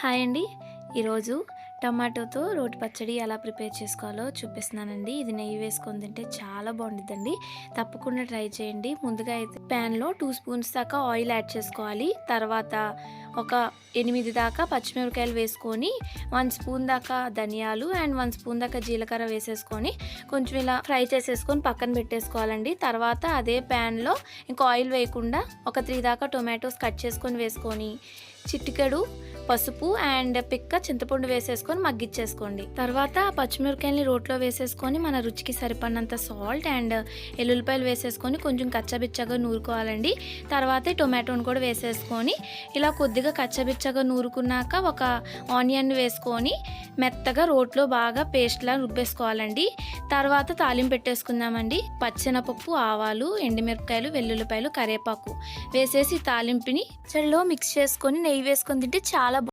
Hi అండి. ఈరోజు టమాటోతో రోటి పచ్చడి ఎలా ప్రిపేర్ చేసుకోవాలో చూపిస్తున్నానండి. ఇది నెయ్యి వేసుకొని తింటే చాలా బాగుండిద్దండి. తప్పకుండా ట్రై చేయండి. ముందుగా అయితే ప్యాన్లో 2 స్పూన్స్ దాకా ఆయిల్ యాడ్ చేసుకోవాలి. తర్వాత ఒక 8 దాకా పచ్చిమిరపకాయలు వేసుకొని 1 స్పూన్ దాకా ధనియాలు అండ్ 1 స్పూన్ దాకా జీలకర్ర వేసేసుకొని కొంచెం ఇలా ఫ్రై చేసేసుకొని పక్కన పెట్టేసుకోవాలండి. తర్వాత అదే ప్యాన్లో ఇంకా ఆయిల్ వేయకుండా ఒక 3 దాకా టొమాటోస్ కట్ చేసుకొని వేసుకొని చిటికెడు పసుపు అండ్ పిక్క చింతపండు వేసేసుకొని మగ్గిచ్చేసుకోండి. తర్వాత పచ్చిమిరపకాయలని రోట్లో వేసేసుకొని మన రుచికి సరిపడినంత సాల్ట్ అండ్ ఎల్లుల్లిపాయలు వేసేసుకొని కొంచెం కచ్చబిచ్చగా నూరుకోవాలండి. తర్వాత టొమాటోని కూడా వేసేసుకొని ఇలా కొద్దిగా కచ్చబిచ్చగా నూరుకున్నాక ఒక ఆనియన్ వేసుకొని మెత్తగా రోట్లో బాగా పేస్ట్లా రుబ్బేసుకోవాలండి. తర్వాత తాలింపు పెట్టేసుకుందామండి. పచ్చెనపప్పు, ఆవాలు, ఎండుమిరపకాయలు, వెల్లుల్లిపాయలు, కరివేపాకు వేసేసి తాలింపుని పచ్చడిలో మిక్స్ చేసుకొని నెయ్యి వేసుకొని తింటే చాలా